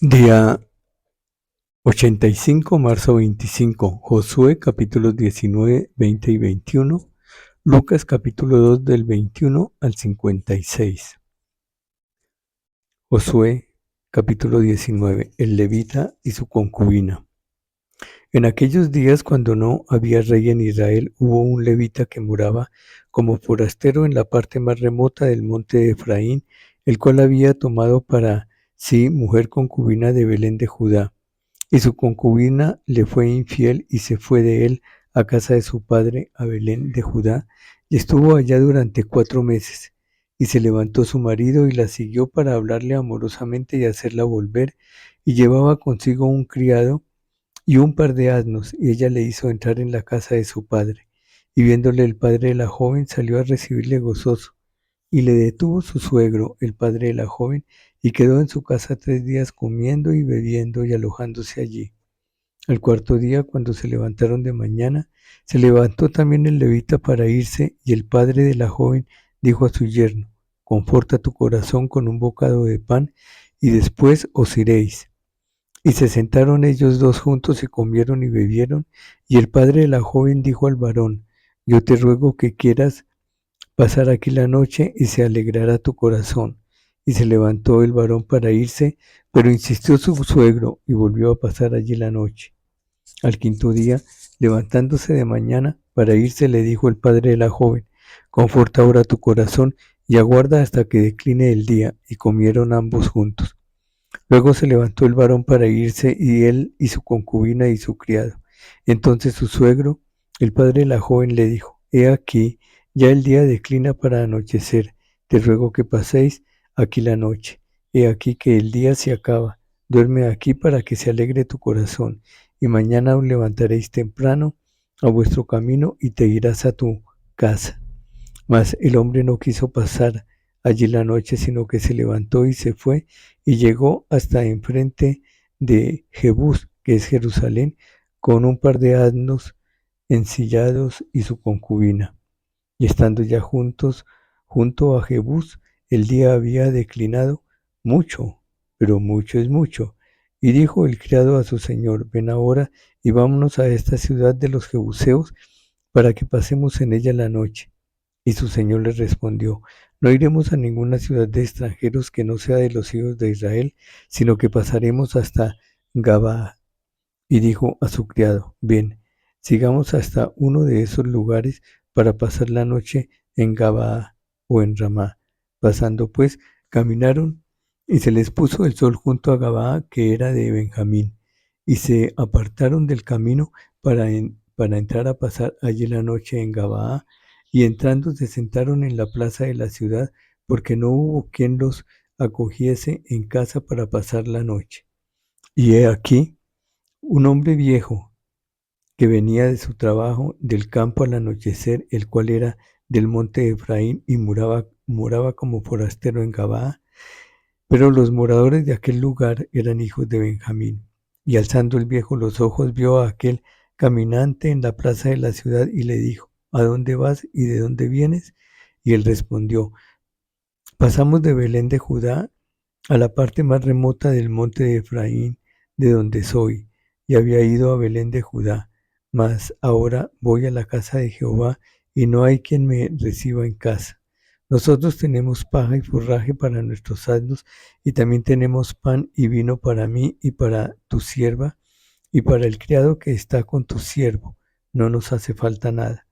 Día 85, marzo 25, Josué capítulos 19, 20 y 21, Lucas capítulo 2 del 21 al 56. Josué capítulo 19, el levita y su concubina. En aquellos días, cuando no había rey en Israel, hubo un levita que moraba como forastero en la parte más remota del monte de Efraín, el cual había tomado para sí mujer concubina de Belén de Judá. Y su concubina le fue infiel y se fue de él a casa de su padre, a Belén de Judá, y estuvo allá durante 4 meses. Y se levantó su marido y la siguió para hablarle amorosamente y hacerla volver, y llevaba consigo un criado y un par de asnos, y ella le hizo entrar en la casa de su padre. Y viéndole el padre de la joven, salió a recibirle gozoso. Y le detuvo su suegro, el padre de la joven, y quedó en su casa 3 días comiendo y bebiendo y alojándose allí. Al cuarto día, cuando se levantaron de mañana, se levantó también el levita para irse, y el padre de la joven dijo a su yerno: Conforta tu corazón con un bocado de pan, y después os iréis. Y se sentaron ellos dos juntos y comieron y bebieron, y el padre de la joven dijo al varón: Yo te ruego que quieras pasar aquí la noche y se alegrará tu corazón. Y se levantó el varón para irse, pero insistió su suegro y volvió a pasar allí la noche. Al quinto día, levantándose de mañana para irse, le dijo el padre de la joven: Conforta ahora tu corazón y aguarda hasta que decline el día. Y comieron ambos juntos. Luego se levantó el varón para irse, y él y su concubina y su criado. Entonces su suegro, el padre de la joven, le dijo: He aquí, ya el día declina para anochecer. Te ruego que paséis aquí la noche. He aquí que el día se acaba. Duerme aquí para que se alegre tu corazón, y mañana os levantaréis temprano a vuestro camino y te irás a tu casa. Mas el hombre no quiso pasar allí la noche, sino que se levantó y se fue, y llegó hasta enfrente de Jebús, que es Jerusalén, con un par de asnos ensillados y su concubina. Y estando ya junto a Jebús, el día había declinado mucho, pero mucho es mucho. Y dijo el criado a su señor: Ven ahora y vámonos a esta ciudad de los jebuseos, para que pasemos en ella la noche. Y su señor le respondió: No iremos a ninguna ciudad de extranjeros que no sea de los hijos de Israel, sino que pasaremos hasta Gabaa. Y dijo a su criado: Bien, sigamos hasta uno de esos lugares para pasar la noche en Gabaa o en Ramá. Pasando pues, caminaron, y se les puso el sol junto a Gabaa, que era de Benjamín, y se apartaron del camino para entrar a pasar allí la noche en Gabaa, y entrando se sentaron en la plaza de la ciudad, porque no hubo quien los acogiese en casa para pasar la noche. Y he aquí, un hombre viejo que venía de su trabajo del campo al anochecer, el cual era del monte de Efraín, y moraba como forastero en Gabaa. Pero los moradores de aquel lugar eran hijos de Benjamín. Y alzando el viejo los ojos, vio a aquel caminante en la plaza de la ciudad, y le dijo: ¿A dónde vas y de dónde vienes? Y él respondió: Pasamos de Belén de Judá a la parte más remota del monte de Efraín, de donde soy, y había ido a Belén de Judá. Mas ahora voy a la casa de Jehová, y no hay quien me reciba en casa. Nosotros tenemos paja y forraje para nuestros asnos, y también tenemos pan y vino para mí y para tu sierva, y para el criado que está con tu siervo. No nos hace falta nada.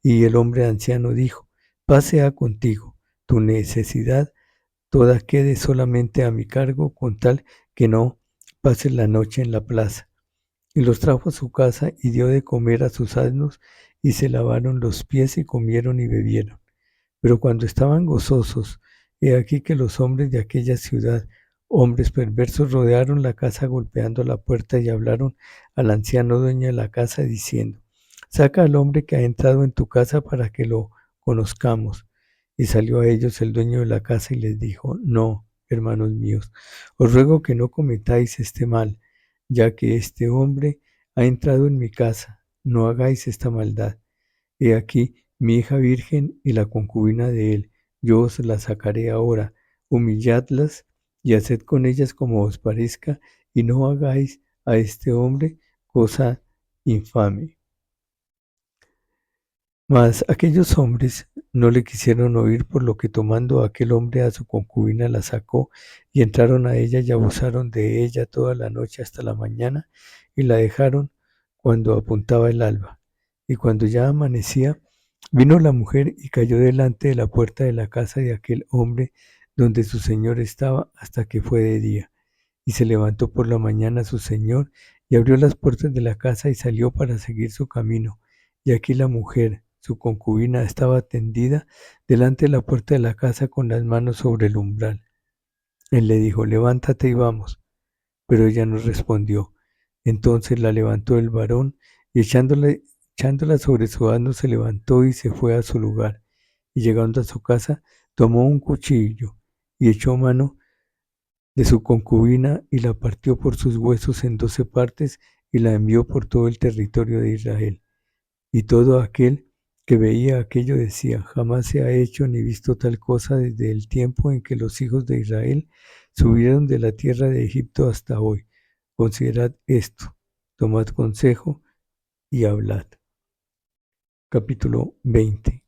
Y el hombre anciano dijo: Paz sea contigo, tu necesidad toda quede solamente a mi cargo, con tal que no pases la noche en la plaza. Y los trajo a su casa y dio de comer a sus asnos, y se lavaron los pies y comieron y bebieron. Pero cuando estaban gozosos, he aquí que los hombres de aquella ciudad, hombres perversos, rodearon la casa golpeando la puerta, y hablaron al anciano dueño de la casa diciendo: Saca al hombre que ha entrado en tu casa para que lo conozcamos. Y salió a ellos el dueño de la casa y les dijo: No, hermanos míos, os ruego que no cometáis este mal, ya que este hombre ha entrado en mi casa. No hagáis esta maldad. He aquí mi hija virgen y la concubina de él. Yo os la sacaré ahora, humilladlas y haced con ellas como os parezca, y no hagáis a este hombre cosa infame. Mas aquellos hombres no le quisieron oír, por lo que tomando aquel hombre a su concubina la sacó, y entraron a ella y abusaron de ella toda la noche hasta la mañana, y la dejaron cuando apuntaba el alba. Y cuando ya amanecía, vino la mujer y cayó delante de la puerta de la casa de aquel hombre donde su señor estaba hasta que fue de día. Y se levantó por la mañana su señor, y abrió las puertas de la casa y salió para seguir su camino. Y aquí la mujer, su concubina, estaba tendida delante de la puerta de la casa con las manos sobre el umbral. Él le dijo: levántate y vamos. Pero ella no respondió. Entonces la levantó el varón, y echándola sobre su asno, se levantó y se fue a su lugar. Y llegando a su casa, tomó un cuchillo y echó mano de su concubina y la partió por sus huesos en 12 partes y la envió por todo el territorio de Israel. Y todo aquel que veía aquello decía: jamás se ha hecho ni visto tal cosa desde el tiempo en que los hijos de Israel subieron de la tierra de Egipto hasta hoy. Considerad esto, tomad consejo y hablad. Capítulo 20.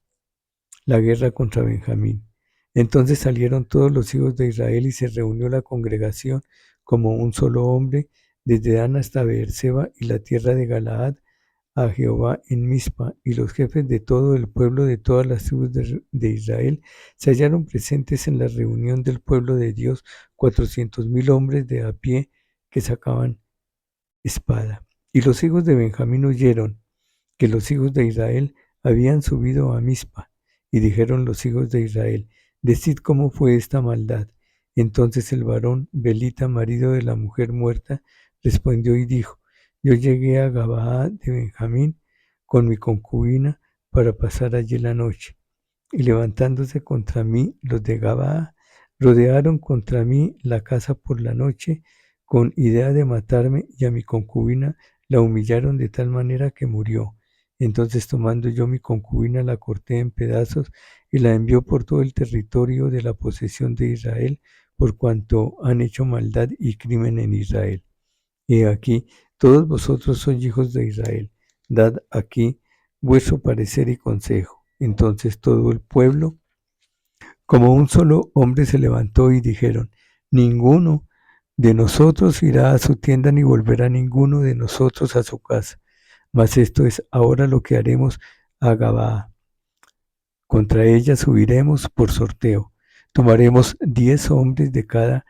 La guerra contra Benjamín. Entonces salieron todos los hijos de Israel y se reunió la congregación como un solo hombre, desde Dan hasta Beerseba y la tierra de Galaad, a Jehová en Mizpa, y los jefes de todo el pueblo de todas las tribus de Israel se hallaron presentes en la reunión del pueblo de Dios, 400,000 hombres de a pie que sacaban espada. Y los hijos de Benjamín oyeron que los hijos de Israel habían subido a Mizpa, y dijeron los hijos de Israel: decid cómo fue esta maldad. Entonces el varón Belita, marido de la mujer muerta, respondió y dijo: yo llegué a Gabaa de Benjamín con mi concubina para pasar allí la noche. Y levantándose contra mí los de Gabaa, rodearon contra mí la casa por la noche, con idea de matarme, y a mi concubina la humillaron de tal manera que murió. Entonces, tomando yo mi concubina, la corté en pedazos y la envió por todo el territorio de la posesión de Israel, por cuanto han hecho maldad y crimen en Israel. Y aquí, todos vosotros sois hijos de Israel, dad aquí vuestro parecer y consejo. Entonces todo el pueblo, como un solo hombre, se levantó y dijeron: ninguno de nosotros irá a su tienda, ni volverá ninguno de nosotros a su casa. Mas esto es ahora lo que haremos a Gabaa. Contra ella subiremos por sorteo. Tomaremos 10 hombres de cada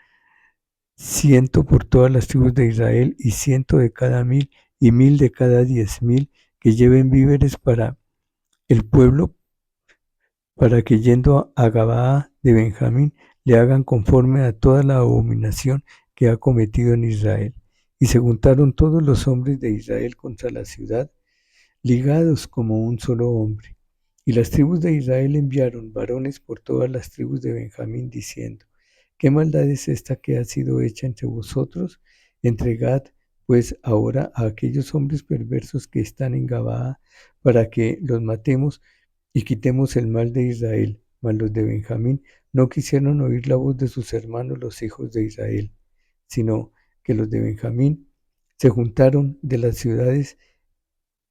100 por todas las tribus de Israel, y 100 de cada 1000, y 1000 de cada 10,000, que lleven víveres para el pueblo, para que yendo a Gabaa de Benjamín le hagan conforme a toda la abominación que ha cometido en Israel. Y se juntaron todos los hombres de Israel contra la ciudad, ligados como un solo hombre. Y las tribus de Israel enviaron varones por todas las tribus de Benjamín, diciendo: ¿qué maldad es esta que ha sido hecha entre vosotros? Entregad pues ahora a aquellos hombres perversos que están en Gabaa, para que los matemos y quitemos el mal de Israel. Mas los de Benjamín no quisieron oír la voz de sus hermanos los hijos de Israel, sino que los de Benjamín se juntaron de las ciudades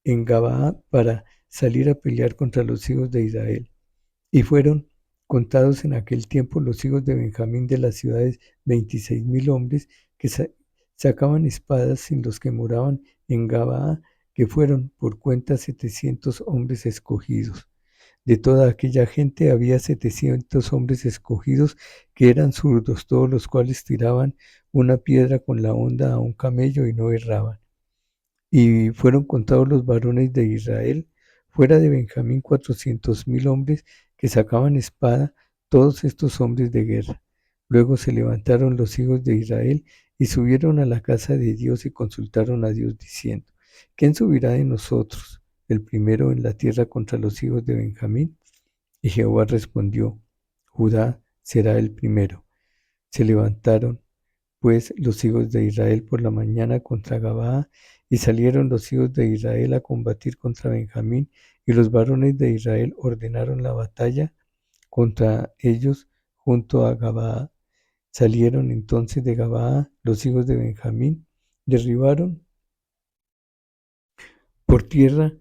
en Gabaa para salir a pelear contra los hijos de Israel. Y fueron contados en aquel tiempo los hijos de Benjamín de las ciudades 26,000 hombres que sacaban espadas, sin los que moraban en Gabaa, que fueron por cuenta 700 hombres escogidos. De toda aquella gente había 700 hombres escogidos que eran zurdos, todos los cuales tiraban una piedra con la honda a un camello y no erraban. Y fueron contados los varones de Israel, fuera de Benjamín, 400,000 hombres que sacaban espada, todos estos hombres de guerra. Luego se levantaron los hijos de Israel y subieron a la casa de Dios y consultaron a Dios diciendo: ¿quién subirá de nosotros, el primero en la tierra, contra los hijos de Benjamín? Y Jehová respondió: Judá será el primero. Se levantaron pues los hijos de Israel por la mañana contra Gabaa, y salieron los hijos de Israel a combatir contra Benjamín, y los varones de Israel ordenaron la batalla contra ellos junto a Gabaa. Salieron entonces de Gabaa los hijos de Benjamín, derribaron por tierra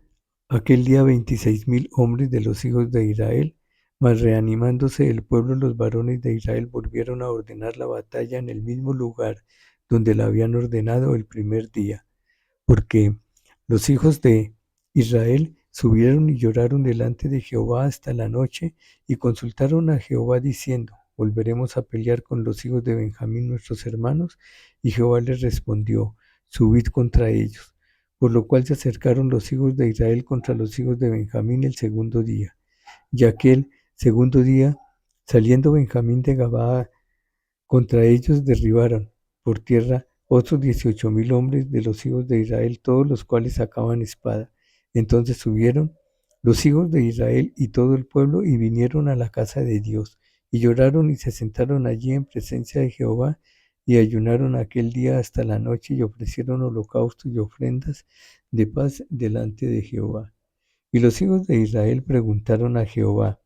aquel día 26,000 hombres de los hijos de Israel, mas reanimándose el pueblo, los varones de Israel volvieron a ordenar la batalla en el mismo lugar donde la habían ordenado el primer día, porque los hijos de Israel subieron y lloraron delante de Jehová hasta la noche y consultaron a Jehová diciendo: ¿Volveremos a pelear con los hijos de Benjamín nuestros hermanos? Y Jehová les respondió: subid contra ellos. Por lo cual se acercaron los hijos de Israel contra los hijos de Benjamín el segundo día. Y aquel segundo día, saliendo Benjamín de Gabaa, contra ellos derribaron por tierra otros 18,000 hombres de los hijos de Israel, todos los cuales sacaban espada. Entonces subieron los hijos de Israel y todo el pueblo y vinieron a la casa de Dios, y lloraron y se sentaron allí en presencia de Jehová, y ayunaron aquel día hasta la noche, y ofrecieron holocaustos y ofrendas de paz delante de Jehová. Y los hijos de Israel preguntaron a Jehová,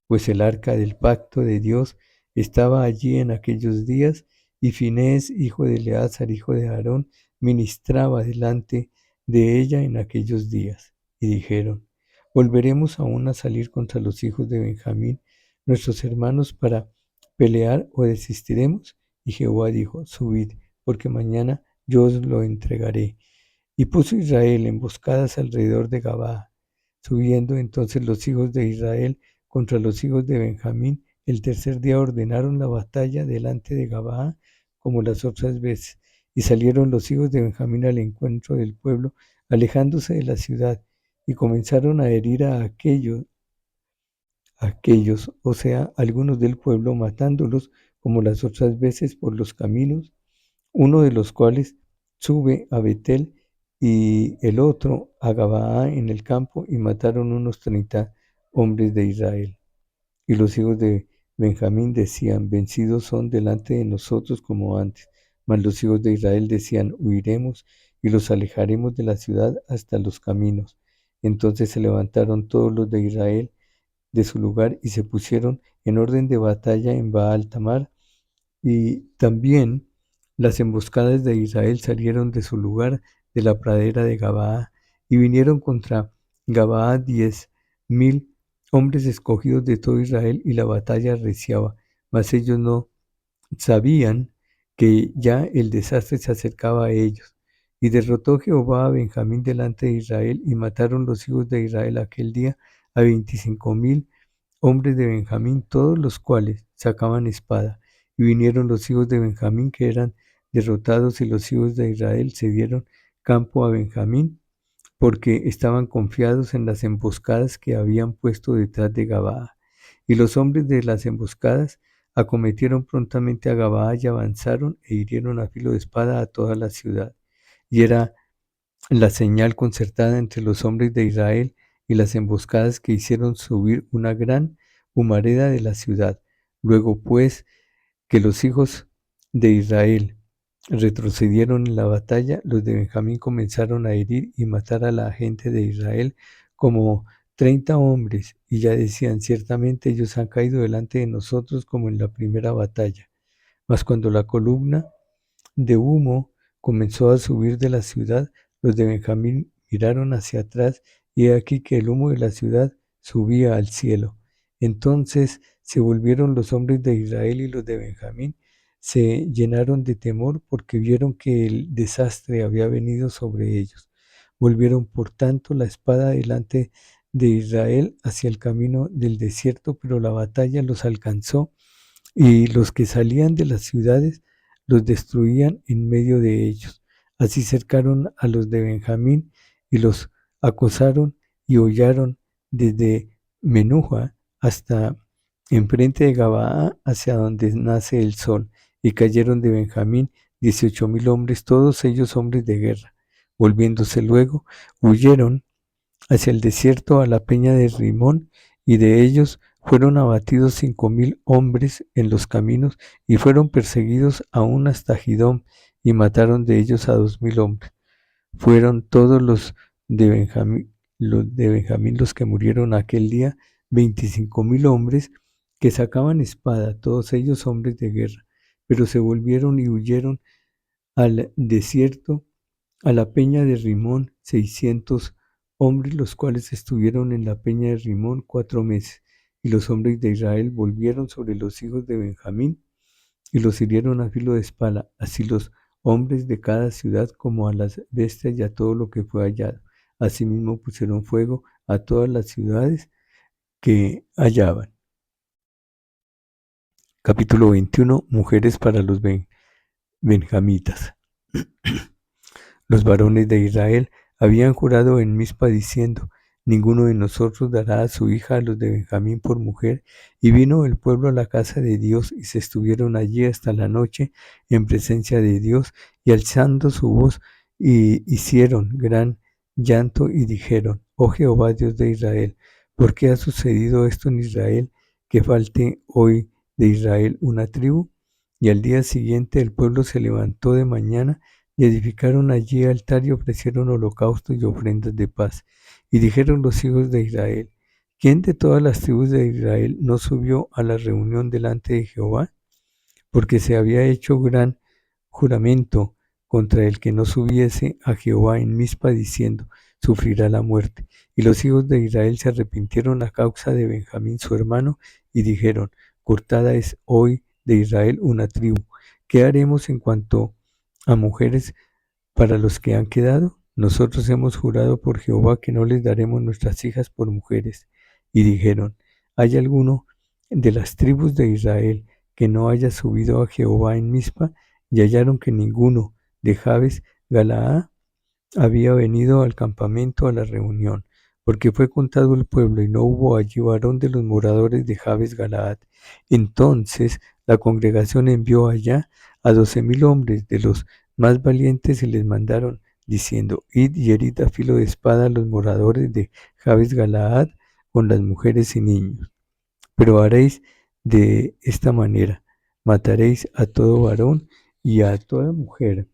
pues el arca del pacto de Dios estaba allí en aquellos días, y Finehés, hijo de Eleazar, hijo de Aarón, ministraba delante de ella en aquellos días. Y dijeron: ¿volveremos aún a salir contra los hijos de Benjamín, nuestros hermanos, para pelear, o desistiremos? Y Jehová dijo: subid, porque mañana yo os lo entregaré. Y puso Israel emboscadas alrededor de Gabaa. Subiendo entonces los hijos de Israel contra los hijos de Benjamín, el tercer día ordenaron la batalla delante de Gabaa como las otras veces. Y salieron los hijos de Benjamín al encuentro del pueblo, alejándose de la ciudad, y comenzaron a herir a aquellos, o sea, algunos del pueblo, matándolos como las otras veces por los caminos, uno de los cuales sube a Betel y el otro a Gabaa en el campo, y mataron unos 30 hombres de Israel. Y los hijos de Benjamín decían: vencidos son delante de nosotros como antes. Mas los hijos de Israel decían: huiremos y los alejaremos de la ciudad hasta los caminos. Entonces se levantaron todos los de Israel de su lugar y se pusieron en orden de batalla en Baal Tamar. Y también las emboscadas de Israel salieron de su lugar de la pradera de Gabaa, y vinieron contra Gabaa 10,000 hombres escogidos de todo Israel, y la batalla arreciaba. Mas ellos no sabían que ya el desastre se acercaba a ellos. Y derrotó Jehová a Benjamín delante de Israel, y mataron los hijos de Israel aquel día a 25,000 hombres de Benjamín, todos los cuales sacaban espada. Y vinieron los hijos de Benjamín que eran derrotados, y los hijos de Israel se dieron campo a Benjamín, porque estaban confiados en las emboscadas que habían puesto detrás de Gabaa. Y los hombres de las emboscadas acometieron prontamente a Gabaa y avanzaron e hirieron a filo de espada a toda la ciudad. Y era la señal concertada entre los hombres de Israel y las emboscadas que hicieron subir una gran humareda de la ciudad. Luego pues que los hijos de Israel retrocedieron en la batalla, los de Benjamín comenzaron a herir y matar a la gente de Israel como 30 hombres, y ya decían: ciertamente ellos han caído delante de nosotros como en la primera batalla. Mas cuando la columna de humo comenzó a subir de la ciudad, los de Benjamín miraron hacia atrás, y he aquí que el humo de la ciudad subía al cielo. Entonces se volvieron los hombres de Israel, y los de Benjamín se llenaron de temor, porque vieron que el desastre había venido sobre ellos. Volvieron por tanto la espada delante de Israel hacia el camino del desierto, pero la batalla los alcanzó, y los que salían de las ciudades los destruían en medio de ellos. Así cercaron a los de Benjamín y los acosaron y hollaron desde Menuja hasta enfrente de Gabaa, hacia donde nace el sol, y cayeron de Benjamín 18,000 hombres, todos ellos hombres de guerra. Volviéndose luego, huyeron hacia el desierto, a la peña de Rimón, y de ellos fueron abatidos 5,000 hombres en los caminos, y fueron perseguidos aún hasta Gidom, y mataron de ellos a 2,000 hombres. Fueron todos los de Benjamín los que murieron aquel día, 25,000 hombres que sacaban espada, todos ellos hombres de guerra. pero se volvieron y huyeron al desierto, a la peña de Rimón, 600 hombres, los cuales estuvieron en la peña de Rimón 4 meses. Y los hombres de Israel volvieron sobre los hijos de Benjamín y los hirieron a filo de espada, así los hombres de cada ciudad como a las bestias y a todo lo que fue hallado. Asimismo pusieron fuego a todas las ciudades que hallaban. Capítulo 21. Mujeres para los benjamitas. Los varones de Israel habían jurado en Mizpa diciendo: ninguno de nosotros dará a su hija a los de Benjamín por mujer. Y vino el pueblo a la casa de Dios, y se estuvieron allí hasta la noche en presencia de Dios, y alzando su voz, y hicieron gran llanto, y dijeron: oh Jehová, Dios de Israel, ¿por qué ha sucedido esto en Israel, que falte hoy de Israel una tribu? Y al día siguiente el pueblo se levantó de mañana, y edificaron allí altar y ofrecieron holocaustos y ofrendas de paz. Y dijeron los hijos de Israel: ¿quién de todas las tribus de Israel no subió a la reunión delante de Jehová? Porque se había hecho gran juramento contra el que no subiese a Jehová en Mizpa, diciendo: sufrirá la muerte. Y los hijos de Israel se arrepintieron a causa de Benjamín su hermano, y dijeron: cortada es hoy de Israel una tribu. ¿Qué haremos en cuanto a mujeres para los que han quedado? Nosotros hemos jurado por Jehová que no les daremos nuestras hijas por mujeres. Y dijeron: ¿hay alguno de las tribus de Israel que no haya subido a Jehová en Mizpa? Y hallaron que ninguno de Jabes Galaad había venido al campamento a la reunión, porque fue contado el pueblo, y no hubo allí varón de los moradores de Jabes Galaad. Entonces la congregación envió allá a 12,000 hombres de los más valientes, y les mandaron, diciendo: id y herid a filo de espada a los moradores de Jabes Galaad con las mujeres y niños. Pero haréis de esta manera: mataréis a todo varón y a toda mujer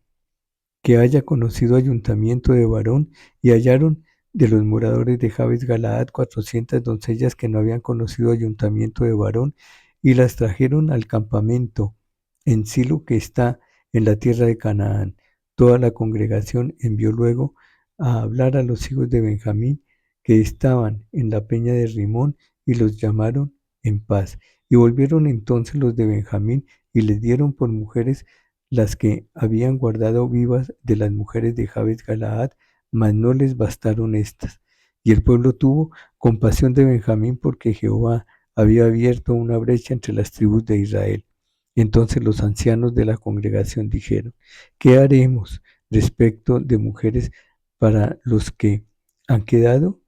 que haya conocido ayuntamiento de varón. Y hallaron de los moradores de Jabes Galaad 400 doncellas que no habían conocido ayuntamiento de varón, y las trajeron al campamento en Silo, que está en la tierra de Canaán. Toda la congregación envió luego a hablar a los hijos de Benjamín que estaban en la peña de Rimón, y los llamaron en paz. Y volvieron entonces los de Benjamín, y les dieron por mujeres las que habían guardado vivas de las mujeres de Jabes Galaad, mas no les bastaron estas. Y el pueblo tuvo compasión de Benjamín, porque Jehová había abierto una brecha entre las tribus de Israel. Entonces los ancianos de la congregación dijeron: ¿qué haremos respecto de mujeres para los que han quedado?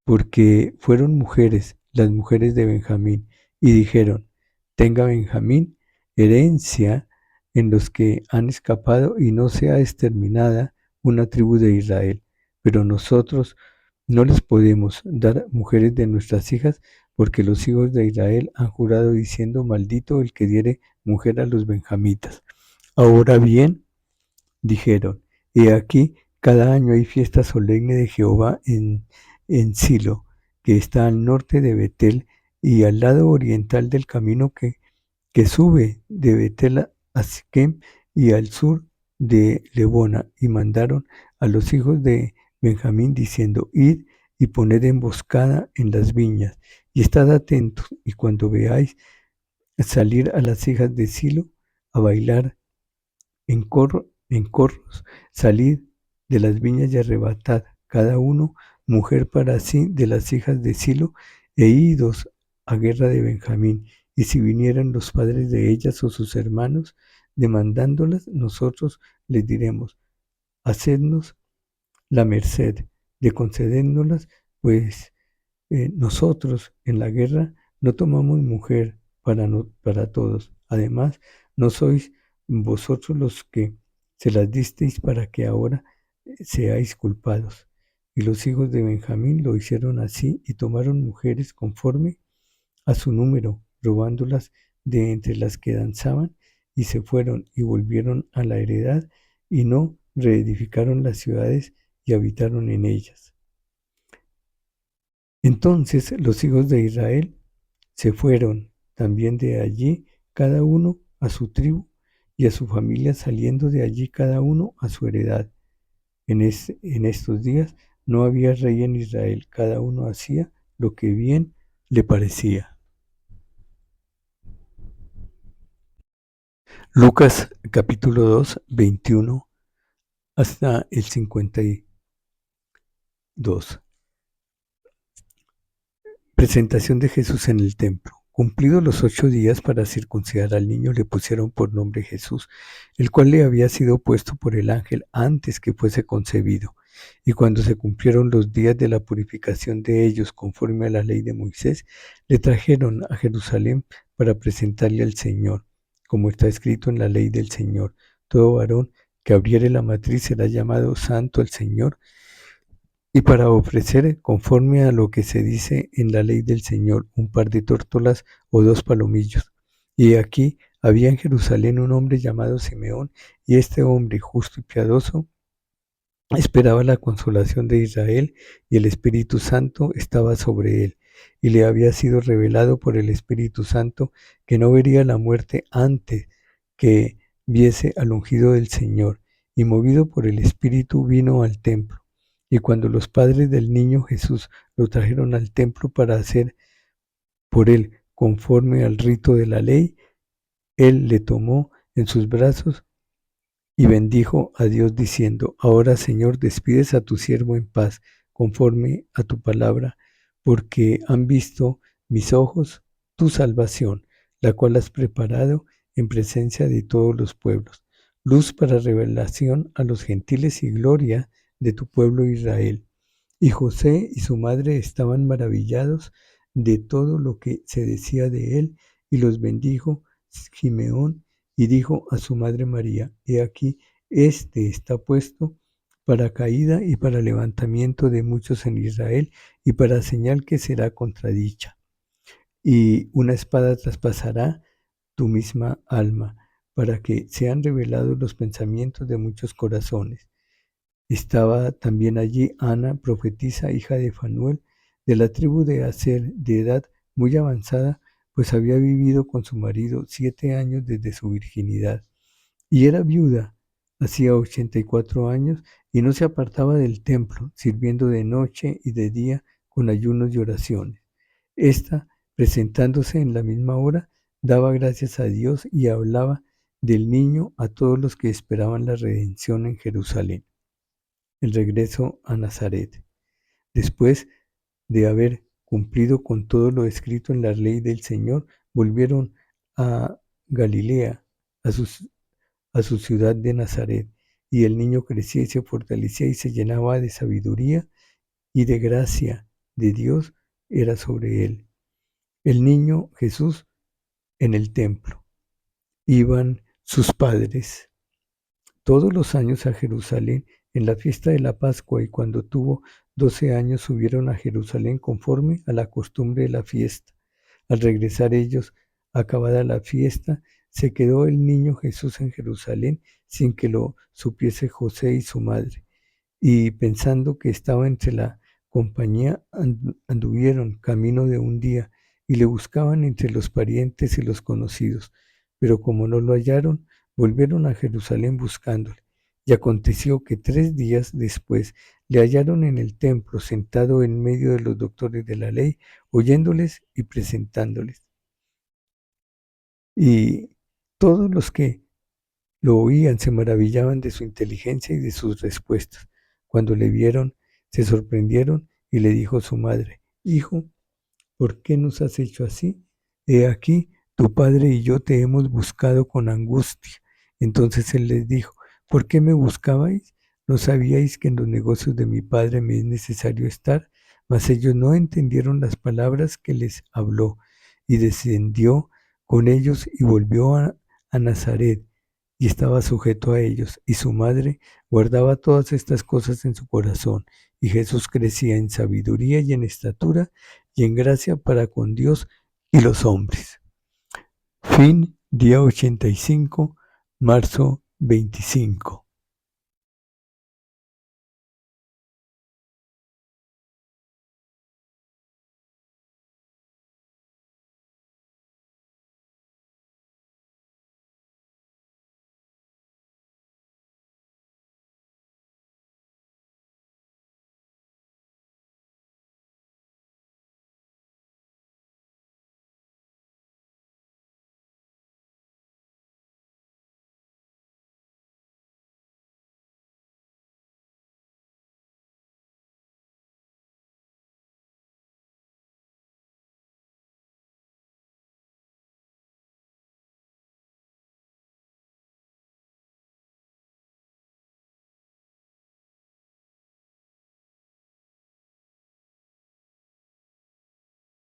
Porque fueron mujeres las mujeres de Benjamín. Y dijeron: tenga Benjamín herencia en los que han escapado, y no sea exterminada una tribu de Israel. Pero nosotros no les podemos dar mujeres de nuestras hijas, porque los hijos de Israel han jurado diciendo: maldito el que diere mujer a los benjamitas. Ahora bien, dijeron: he aquí, cada año hay fiesta solemne de Jehová en Silo, que está al norte de Betel, y al lado oriental del camino que sube de Betel a Siquem, y al sur de Lebona. Y mandaron a los hijos de Benjamín, diciendo: id y poned emboscada en las viñas, y estad atentos, y cuando veáis salir a las hijas de Silo a bailar en corros, salid de las viñas y arrebatad cada uno mujer para sí de las hijas de Silo, e idos a guerra de Benjamín. Y si vinieran los padres de ellas o sus hermanos demandándolas, nosotros les diremos: hacednos la merced de concedérnoslas, pues nosotros en la guerra no tomamos mujer para todos. Además, no sois vosotros los que se las disteis para que ahora seáis culpados. Y los hijos de Benjamín lo hicieron así, y tomaron mujeres conforme a su número, robándolas de entre las que danzaban, y se fueron y volvieron a la heredad, y no reedificaron las ciudades y habitaron en ellas. Entonces los hijos de Israel se fueron también de allí, cada uno a su tribu y a su familia, saliendo de allí cada uno a su heredad. En estos días no había rey en Israel, cada uno hacía lo que bien le parecía. Lucas capítulo 2, 21 hasta el 52. Presentación de Jesús en el templo. Cumplidos los 8 días para circuncidar al niño, le pusieron por nombre Jesús, el cual le había sido puesto por el ángel antes que fuese concebido. Y cuando se cumplieron los días de la purificación de ellos conforme a la ley de Moisés, le trajeron a Jerusalén para presentarle al Señor, como está escrito en la ley del Señor. Todo varón que abriere la matriz será llamado santo al Señor, y para ofrecer, conforme a lo que se dice en la ley del Señor, un par de tórtolas o 2 palomillos. Y aquí había en Jerusalén un hombre llamado Simeón, y este hombre, justo y piadoso, esperaba la consolación de Israel, y el Espíritu Santo estaba sobre él. Y le había sido revelado por el Espíritu Santo que no vería la muerte antes que viese al ungido del Señor. Y movido por el Espíritu vino al templo. Y cuando los padres del niño Jesús lo trajeron al templo para hacer por él conforme al rito de la ley, él le tomó en sus brazos y bendijo a Dios diciendo: Ahora, Señor, despides a tu siervo en paz, conforme a tu palabra, porque han visto mis ojos tu salvación, la cual has preparado en presencia de todos los pueblos, luz para revelación a los gentiles y gloria de tu pueblo Israel. Y José y su madre estaban maravillados de todo lo que se decía de él, y los bendijo Simeón, y dijo a su madre María: He aquí, este está puesto para caída y para levantamiento de muchos en Israel, y para señal que será contradicha. Y una espada traspasará tu misma alma, para que sean revelados los pensamientos de muchos corazones. Estaba también allí Ana, profetisa, hija de Fanuel, de la tribu de Aser, de edad muy avanzada, pues había vivido con su marido 7 años desde su virginidad. Y era viuda, hacía 84 años, y no se apartaba del templo, sirviendo de noche y de día con ayunos y oraciones. Esta, presentándose en la misma hora, daba gracias a Dios y hablaba del niño a todos los que esperaban la redención en Jerusalén. El regreso a Nazaret. Después de haber cumplido con todo lo escrito en la ley del Señor, volvieron a Galilea, a su ciudad de Nazaret, y el niño crecía y se fortalecía y se llenaba de sabiduría, y de gracia de Dios era sobre él. El niño Jesús en el templo. Iban sus padres todos los años a Jerusalén en la fiesta de la Pascua, y cuando tuvo 12 años subieron a Jerusalén conforme a la costumbre de la fiesta. Al regresar ellos, acabada la fiesta, se quedó el niño Jesús en Jerusalén sin que lo supiese José y su madre. Y pensando que estaba entre la compañía, anduvieron camino de un día y le buscaban entre los parientes y los conocidos. Pero como no lo hallaron, volvieron a Jerusalén buscándole. Y aconteció que 3 días después le hallaron en el templo, sentado en medio de los doctores de la ley, oyéndoles y presentándoles. Y todos los que lo oían se maravillaban de su inteligencia y de sus respuestas. Cuando le vieron, se sorprendieron, y le dijo su madre: Hijo, ¿por qué nos has hecho así? He aquí, tu padre y yo te hemos buscado con angustia. Entonces él les dijo: ¿Por qué me buscabais? ¿No sabíais que en los negocios de mi padre me es necesario estar? Mas ellos no entendieron las palabras que les habló. Y descendió con ellos y volvió a Nazaret, y estaba sujeto a ellos. Y su madre guardaba todas estas cosas en su corazón. Y Jesús crecía en sabiduría y en estatura y en gracia para con Dios y los hombres. Fin, día 85, marzo 25.